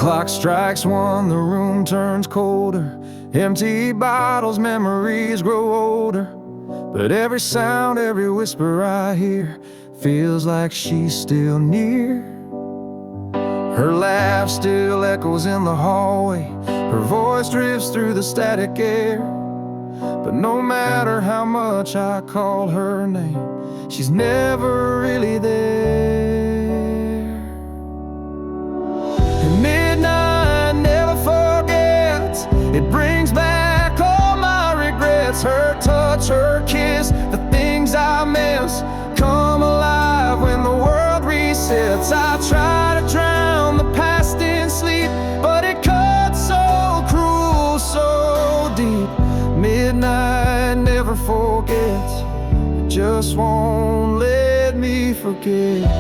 Clock strikes 1, the room turns colder. Empty bottles, memories grow older. But every sound, every whisper I hear feels like she's still near. Her laugh still echoes in the hallway. Her voice drifts through the static air. But no matter how much I call her name, she's never really there. And midnight never forgets. It brings back all my regrets. Her touch, her kiss, the things I miss come alive when the world resets. I try to drown the past in sleep, but it cuts so cruel, so deep. Midnight never forgets. It just won't let me forget.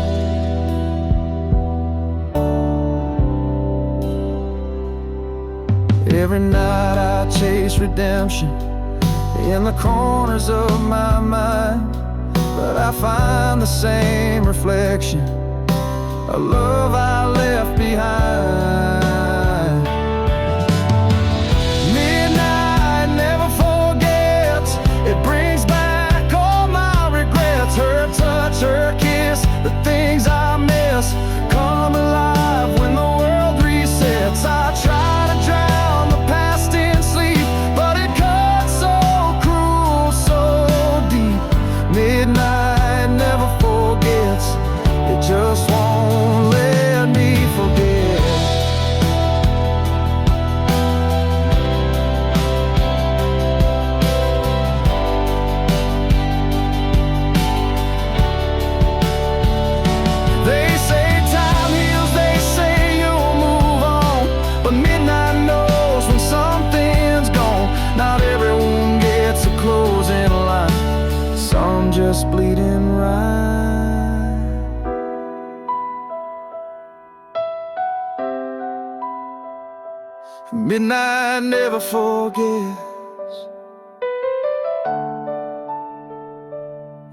Every night I chase redemption in the corners of my mind, but I find the same reflection, a love I left behind. Midnight never forgets. It brings back all my regrets. Her touch, her kiss, the things I miss come alive when the world resets. I try to drown the past in sleep, but it cuts so cruel, so deep. Midnight never forgets. It just won't let me forget. They say time heals, they say you'll move on, but midnight knows when something's gone. Not everyone gets a closing line, some just bleeding right. Midnight never forgets,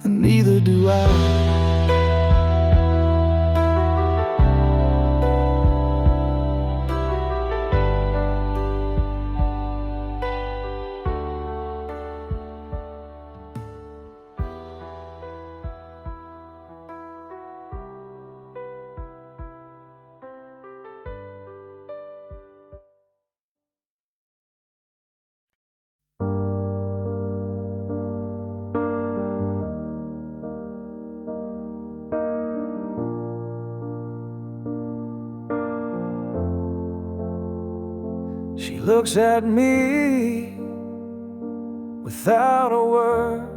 and neither do I. She looks at me without a word,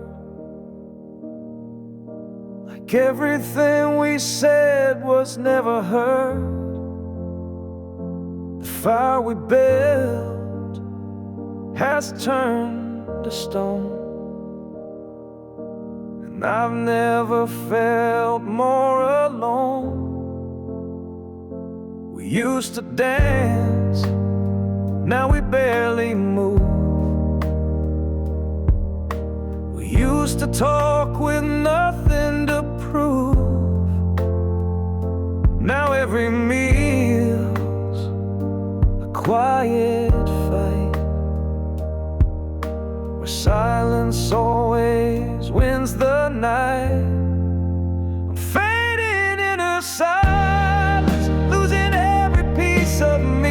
like everything we said was never heard. The fire we built has turned to stone, and I've never felt more alone. We used to dance, now we barely move. We used to talk with nothing to prove. Now every meal's a quiet fight, where silence always wins the night. I'm fading in her silence, losing every piece of me.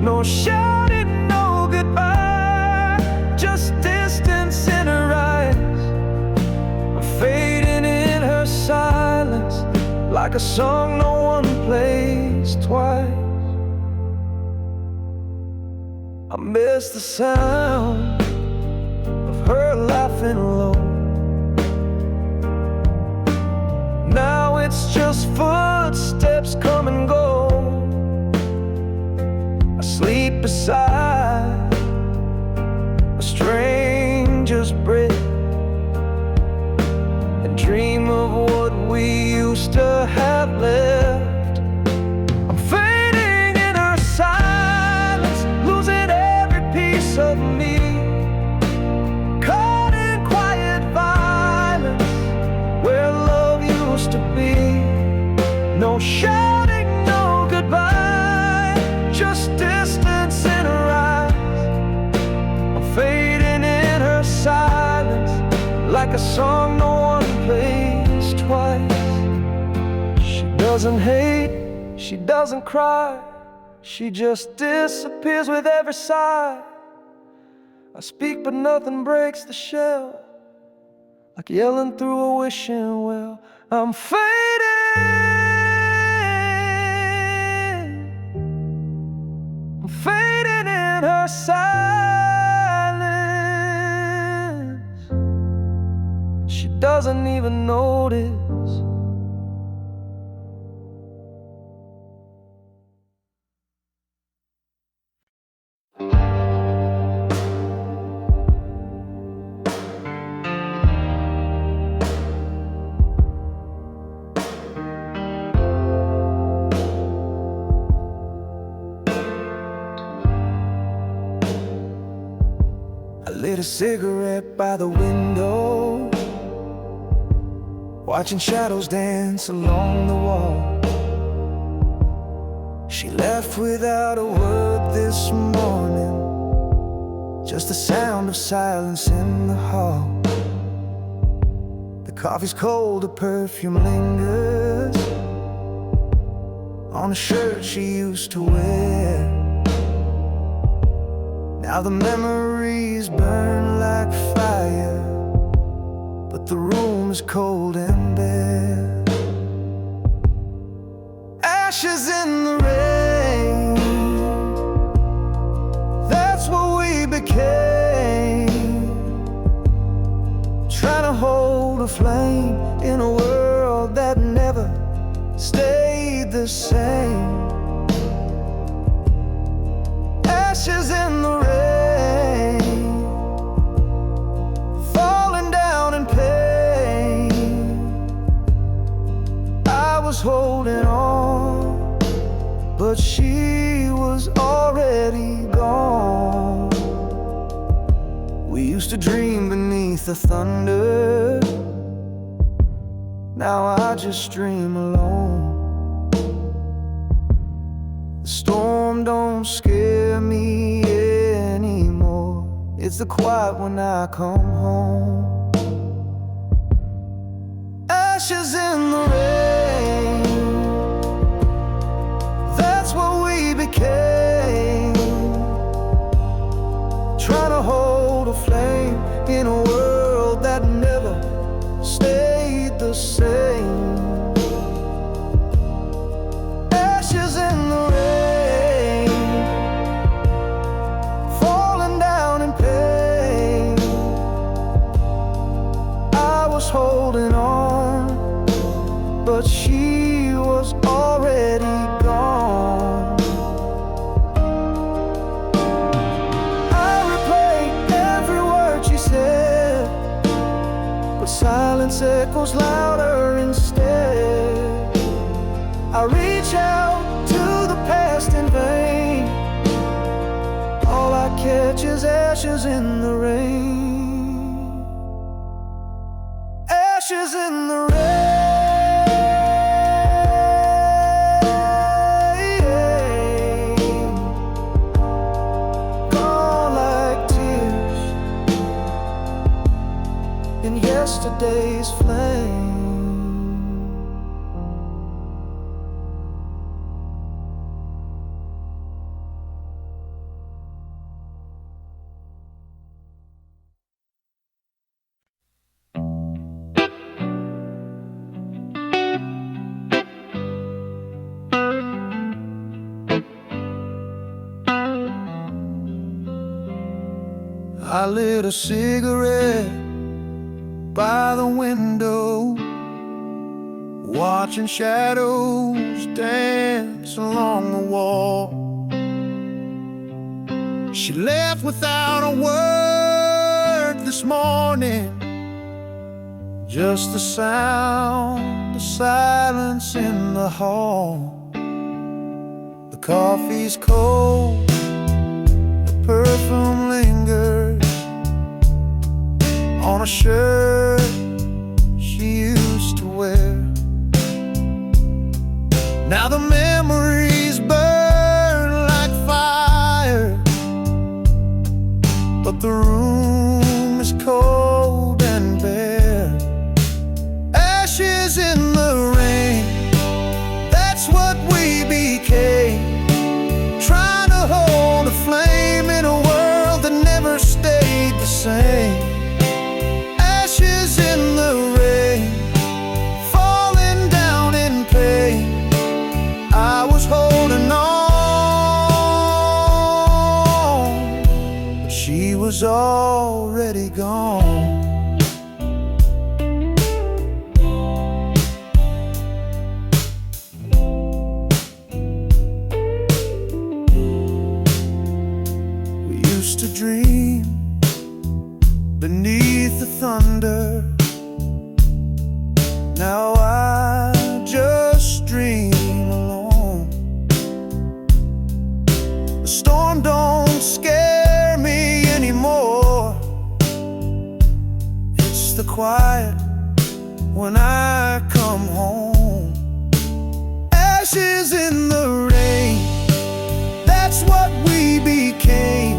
No shouting, no goodbye, just distance in her eyes. I'm fading in her silence, like a song no one plays twice. I miss the sound of her laughing low. Now it's just footsteps come and go. I sleep beside a stranger's bed and dream of what we used to have left. I'm fading in her silence, losing every piece of me, caught in quiet vines. doesn't hate, she doesn't cry, she just disappears with every sigh. I speak but nothing breaks the shell, like yelling through a wishing well. I'm fading, I'm fading in her silence. She doesn't even notice. I lit a cigarette by the window, watching shadows dance along the wall. She left without a word this morning, just the sound of silence in the hall. The coffee's cold, the perfume lingers on a shirt she used to wear. Now the memories burn like fire, but the room is cold and bare. Ashes in the rain, that's what we became. Trying to hold a flame in a world that never stayed the same. Ashes in the rain, falling down in pain. I was holding on, but she was already gone. We used to dream beneath the thunder, now I just dream alone. The storm don't scare me anymore, it's the quiet when I come home. Ashes in the rain, that's what we became. Trying to hold a flame in a world that never stayed the same. Ashes in the rain, falling down in pain. I was holding on, but she was already gone. I replayed every word she said, but silence echoes louder instead. I reach out to the past in vain, all I catch is ashes in the rain. Ashes in the rain, gone like tears in yesterday's flame. I lit a cigarette by the window, watching shadows dance along the wall. She left without a word this morning, just the sound of silence in the hall. The coffee's cold, the perfume lingers on a shirt she used to wear. Now the memories burn like fire, but the room is cold and bare. Ashes in the rain, gone. We used to dream beneath the thunder. Now I just dream alone. The storm don't scare me anymore. It's the quiet when I come home. Ashes in the rain, that's what we became.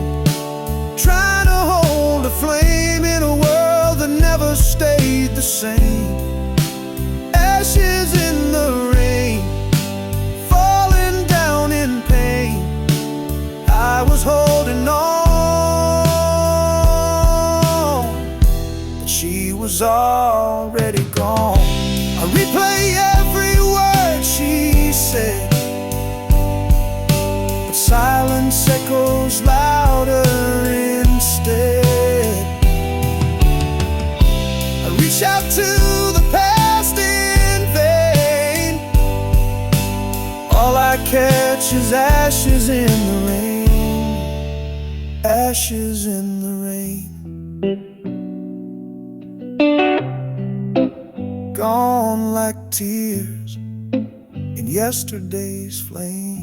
Trying to hold a flame in a world that never stayed the same. Ashes in the rain, falling down in pain. I was holding on, but she was already gone. I replay every word she said, but silence echoes louder instead. I reach out to the past in vain. All I catch is ashes in the rain. Ashes in the rain. Gone like tears in yesterday's flame.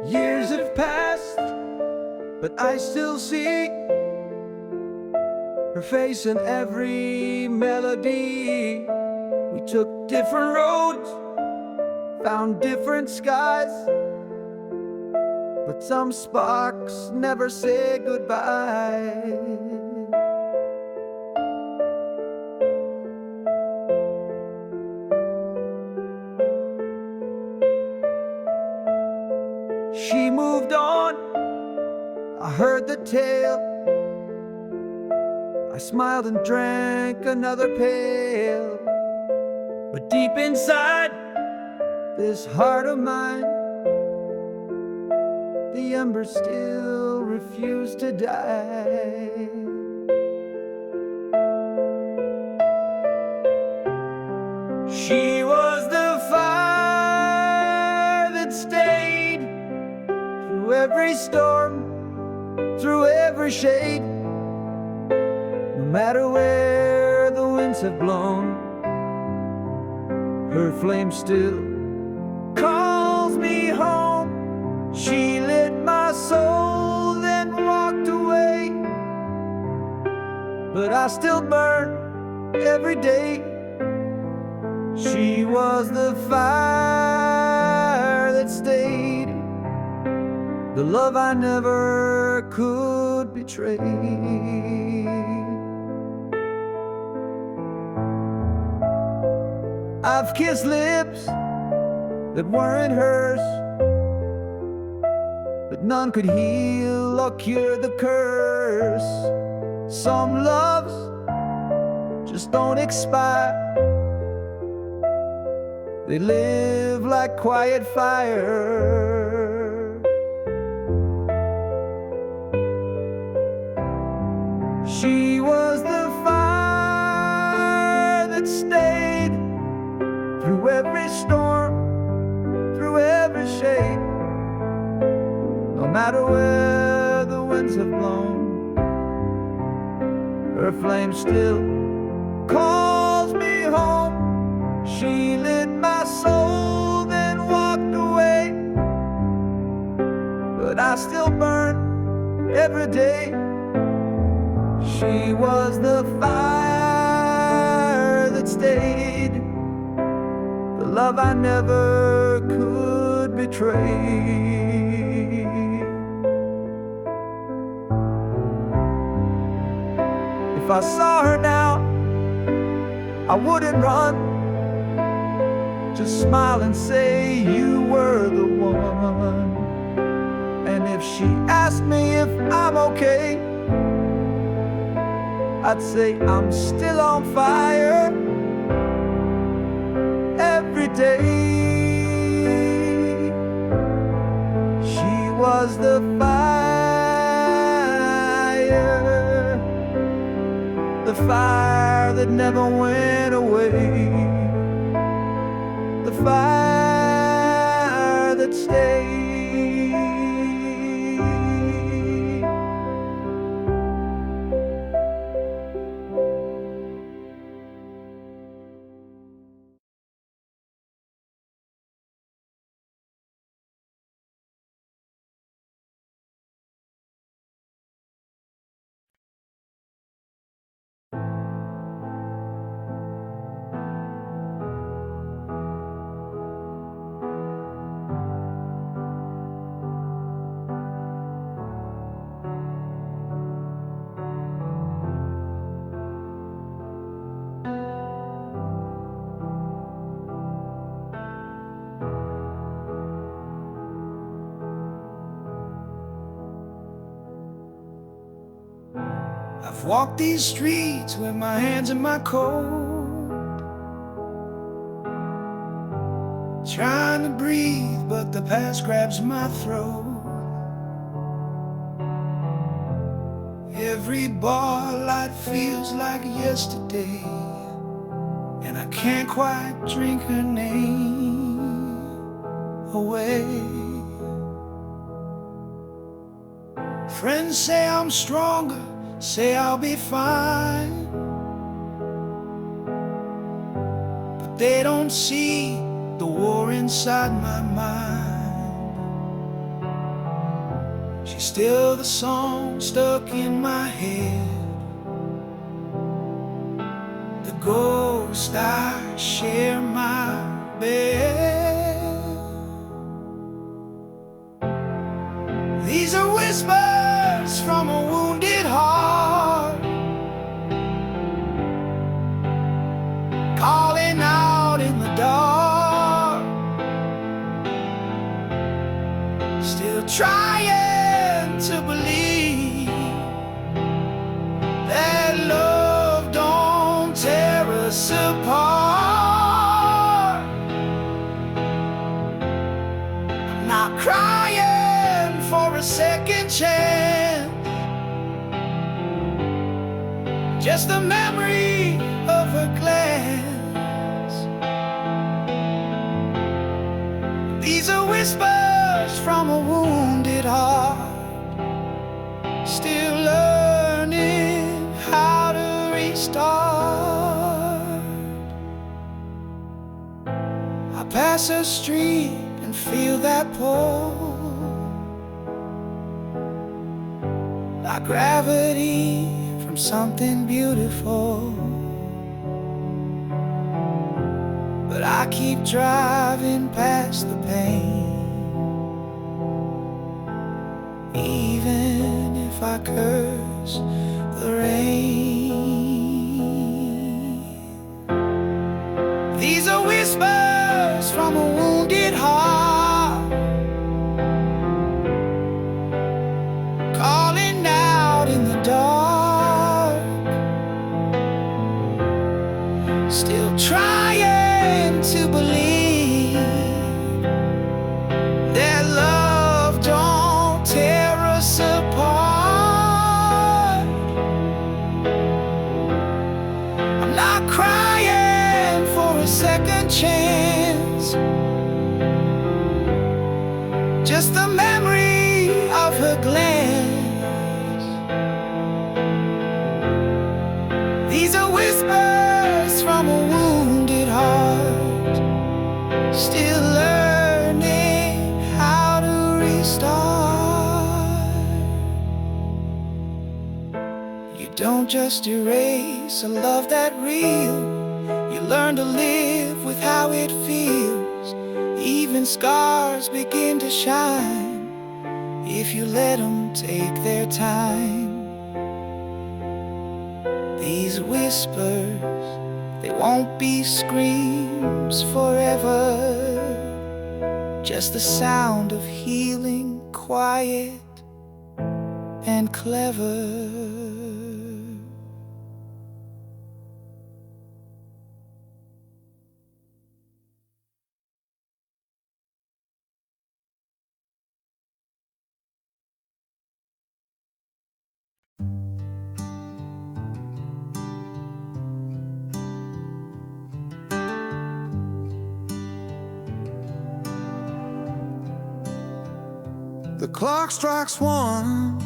Years have passed, but I still see her face in every melody. We took different roads, found different skies, but some sparks never say goodbye. She moved on, I heard the tale. I smiled and drank another pail. But deep inside this heart of mine, the embers still refuse to die. She was the fire that stayed through every storm, through every shade. No matter where the winds have blown, her flame still calls me home. She lit my soul, then walked away, but I still burn every day. She was the fire that stayed, the love I never could betray. I've kissed lips that weren't hers, but none could heal or cure the curse. Some loves just don't expire, they live like quiet fire. She was the fire that stayed through every storm, through every shade. No matter where the winds have blown, her flame still calls me home. She lit my soul, then walked away, but I still burn every day. She was the fire that stayed, the love I never could betray. If I saw her now, I wouldn't run, just smile and say you were the one. And if she asked me if I'm okay, I'd say I'm still on fire every day. She was the fire that never went away, the fire that stayed. I've walked these streets with my hands in my coat, trying to breathe, but the past grabs my throat. Every bar light feels like yesterday, and I can't quite drink her name away. Friends say I'm stronger, say I'll be fine, but they don't see the war inside my mind. She's still the song stuck in my head, the ghost I share my bed. These are whispers from a wounded heart, calling out in the dark, still trying to believe that love don't tear us apart. I'm not crying for a second chance, just the memory of her glance. These are whispers from a wounded heart, still learning how to restart. I pass her street and feel that pull, like gravity from something beautiful. But I keep driving past the pain, even if I curse the rain. These are whispers from a wounded heart, calling out in the dark, still trying to believe that love don't tear us apart. I'm not crying for a second chance, just the memory of her glance. These are whispers from a wounded heart, still learning how to restart. You don't just erase a love that real, you learn to live with how it feels. Even scars begin to shine if you let them take their time. These whispers They won't be screams forever, just the sound of healing, quiet and clever. The clock strikes 1,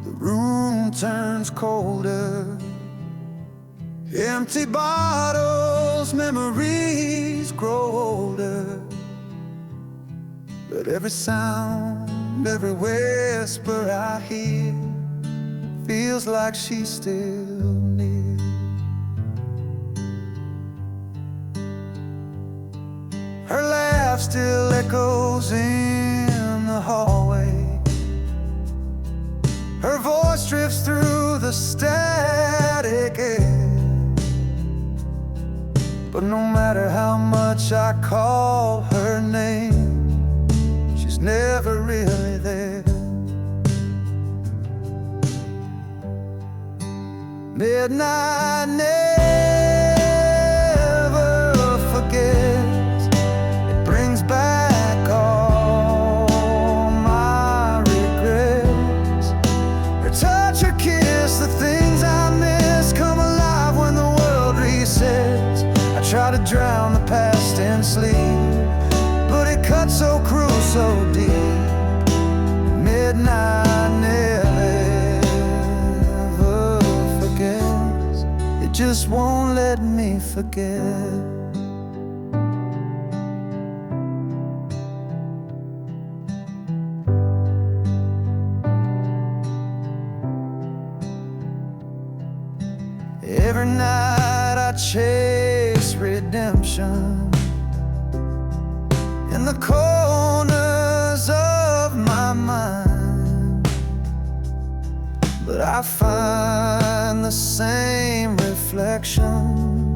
the room turns colder. Empty bottles, memories grow older. But every sound, every whisper I hear feels like she's still near. Her laugh still echoes in the hallway. Her voice drifts through the static air. But no matter how much I call her name, she's never really there. Midnight never forgets. It brings back all my regrets. Her touch, her kiss, the things I miss come alive when the world resets. I try to drown the past in sleep, but it cuts so cruel, so deep. Midnight never forgets. It just won't let me forget. Every night I chase redemption in the corners of my mind, but I find the same reflection,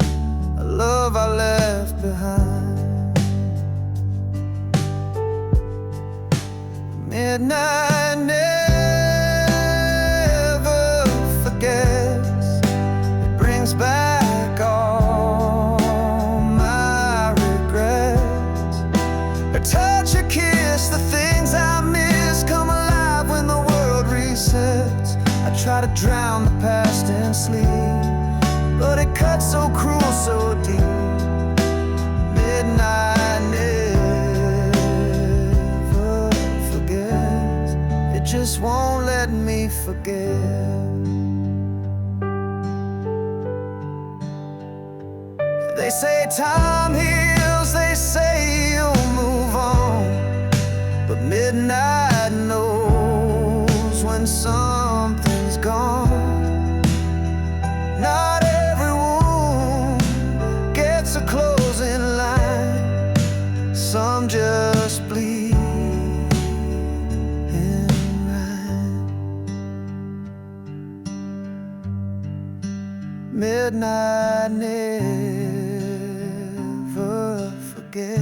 a love I left behind. Midnight never forgets. It brings back all my regrets. Her touch, her kiss, the things I miss come alive when the world resets. I try to drown the past in sleep, but it cuts so cruel, so deep. Midnight never forgets. It just won't let me forget. They say time heals, they say you'll move on, but midnight knows when something's gone. Not every wound gets a closing line. Some just bleed in rhyme. Midnight never forgets,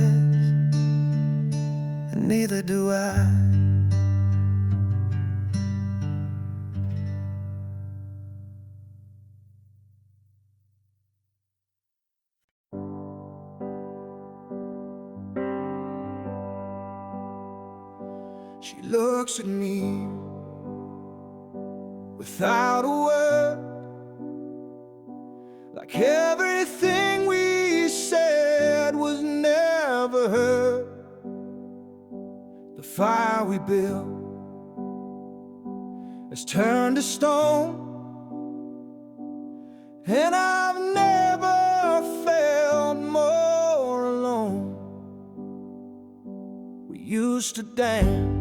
and neither do I. She looks at me without a word, like everything we said was never heard. The fire we built has turned to stone, and I've never felt more alone. We used to dance,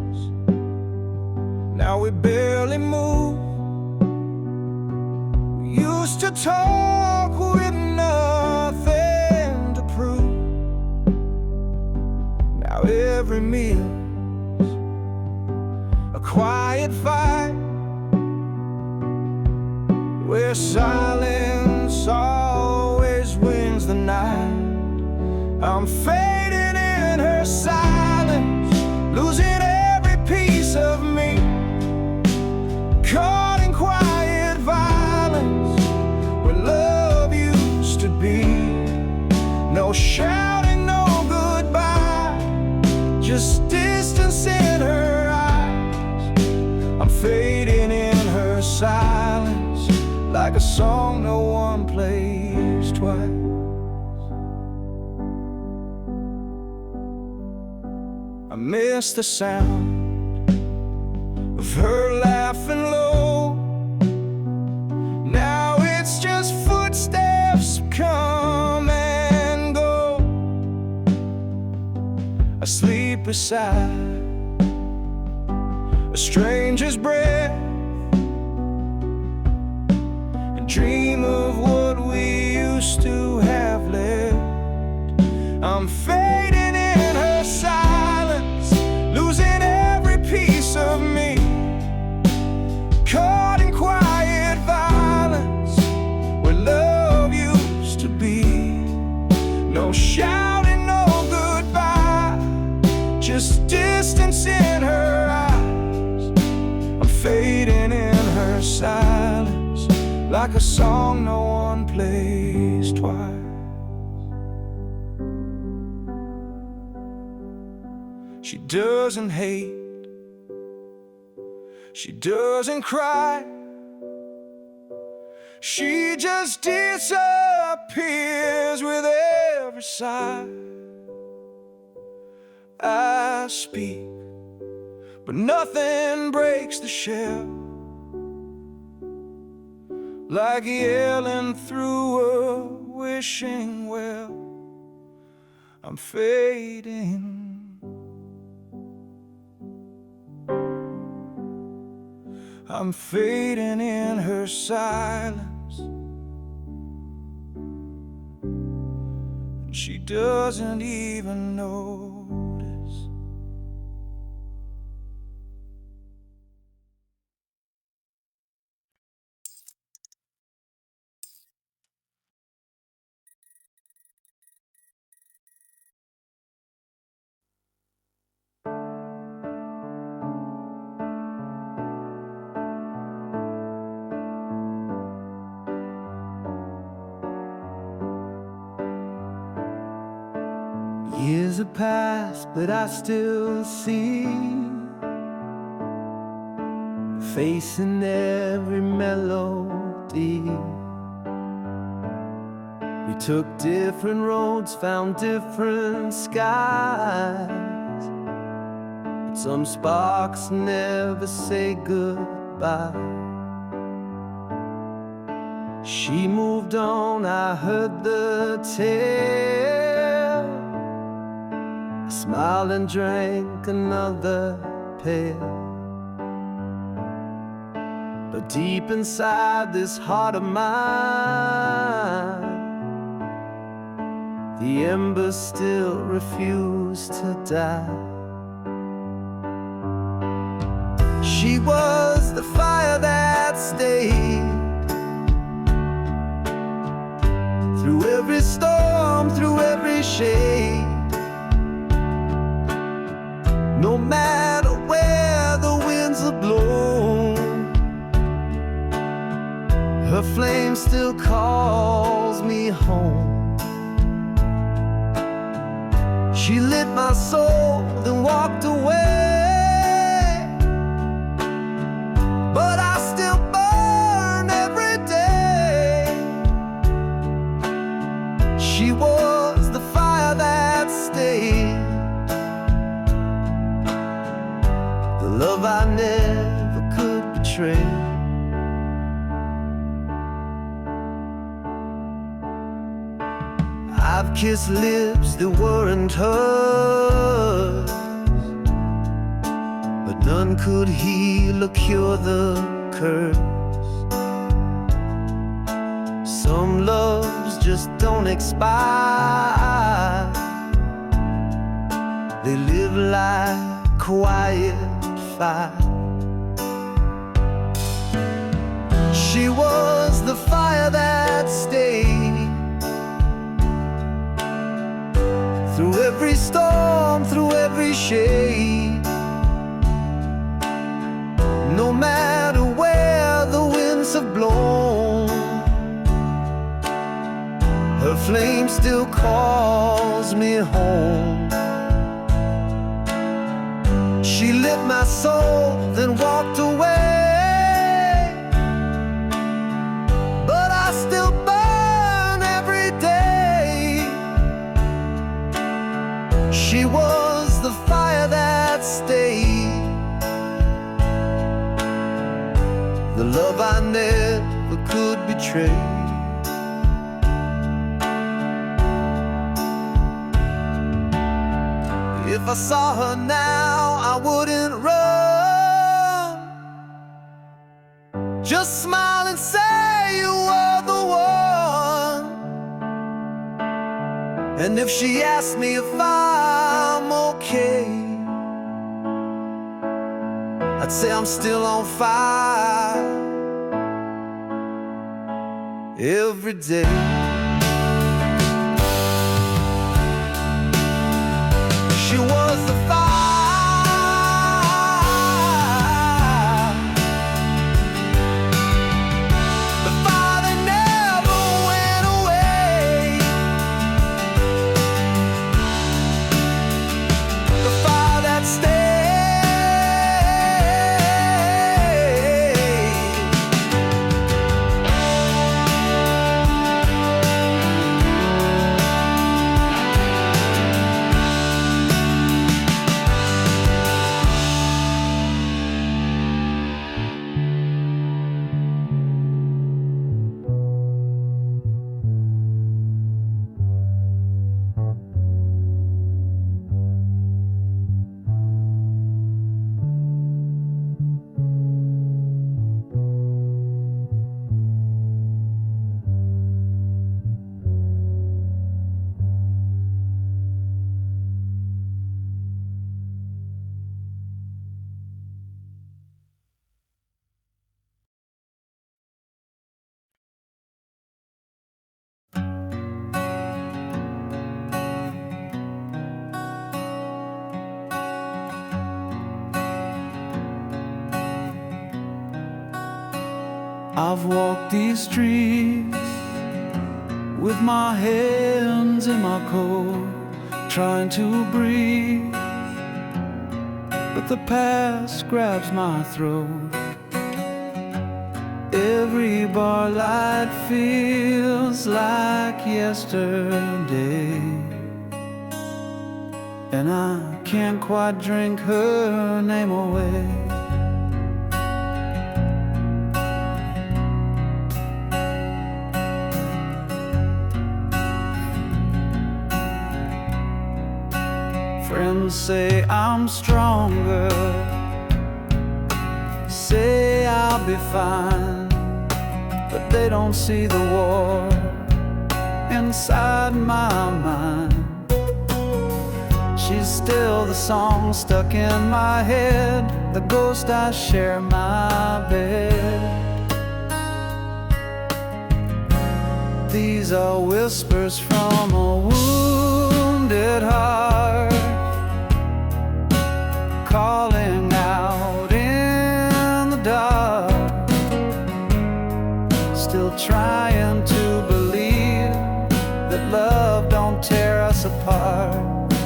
now we barely move. We used to talk with nothing to prove. Now every meal's a quiet fight, where silence always wins I'm fading in her silence, losing every piece of me, caught in quiet violence where love used to be. No shouting, no goodbye, just distance in her eyes. I'm fading in her silence, like a song no one plays twice. I miss the sound of her laughing low. Now it's just footsteps come and go. I sleep beside a stranger's breath and dream of what we used to have left. I'm fading in her silence, losing every piece of me, caught in quiet violence where love used to be. No shouting, no goodbye, just distance in her eyes. I'm fading in her silence, like a song no one plays twice. She doesn't hate, she doesn't cry, she just disappears with every sigh. I speak, but nothing breaks the shell, like yelling through a wishing well. I'm fading, I'm fading in her silence, and she doesn't even notice. Years have passed, but I still see face in every melody. We took different roads, found different skies, but some sparks never say goodbye. She moved on, I heard the tale, I smiled and drank another pail. But deep inside this heart of mine, the embers still refuse to die. She was the fire that stayed through every storm, through every shade. No matter where the winds are blown, her flame still calls me home. She lit my soul, then walked away, but I still burn every day. She was the fire that stayed, the love I never could betray. I've kissed lips that weren't hers, but none could heal or cure the curse. Some loves just don't expire, they live like quiet fire. She was the fire that stayed shade. No matter where the winds have blown, her flame still calls me home. She lit my soul, then walked away, but I still burn every day. She was the fire that stayed, the love I never could betray. If I saw her now, I wouldn't run. Just smile and say you were the one. And if she asked me if I'm okay, I'd say I'm still on fire every day. She was the fire, the fire that never went away, the fire that stayed. I've walked these streets with my hands in my coat, trying to breathe, but the past grabs my throat. Every bar light feels like yesterday, and I can't quite drink her name away. Friends say I'm stronger, say I'll be fine, but they don't see the war inside my mind. She's still the song stuck in my head, the ghost I share my bed. These are whispers from a wounded heart, calling out in the dark, still trying to believe that love don't tear us apart.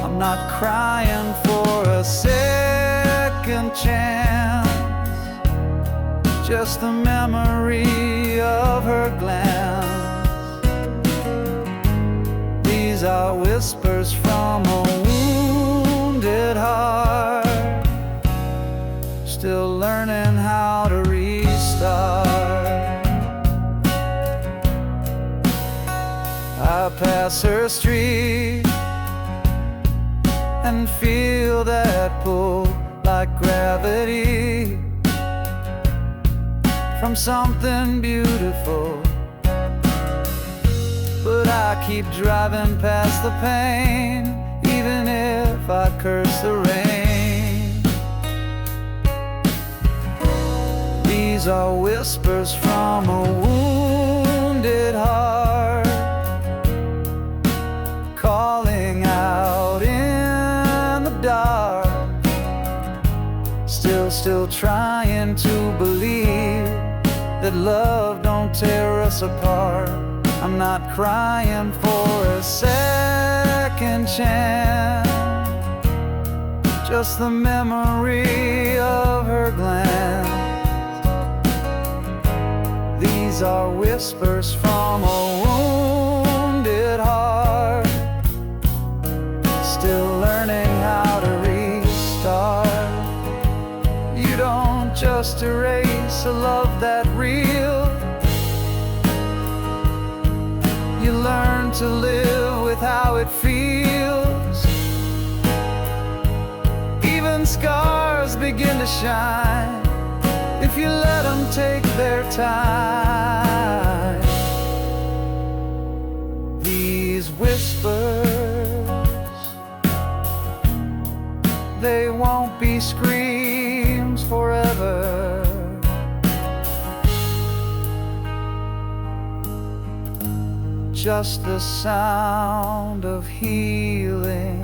I'm not crying for a second chance, just the memory of her glance. These are whispers from a wounded heart, still learning how to restart. I pass her street and feel that pull like gravity from something beautiful, but I keep driving past the pain, even if I curse the rain. These are whispers from a wounded heart, calling out in the dark, Still trying to believe that love don't tear us apart. I'm not crying for a second chance, just the memory of her glance. These are whispers from a wounded heart, still learning how to restart. You don't just erase a love that real, you learn to live with how it feels. Even scars begin to shine if you let them take their time. These whispers, they won't be screams forever. Just the sound of healing,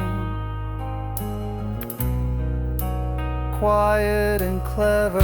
quiet and clever.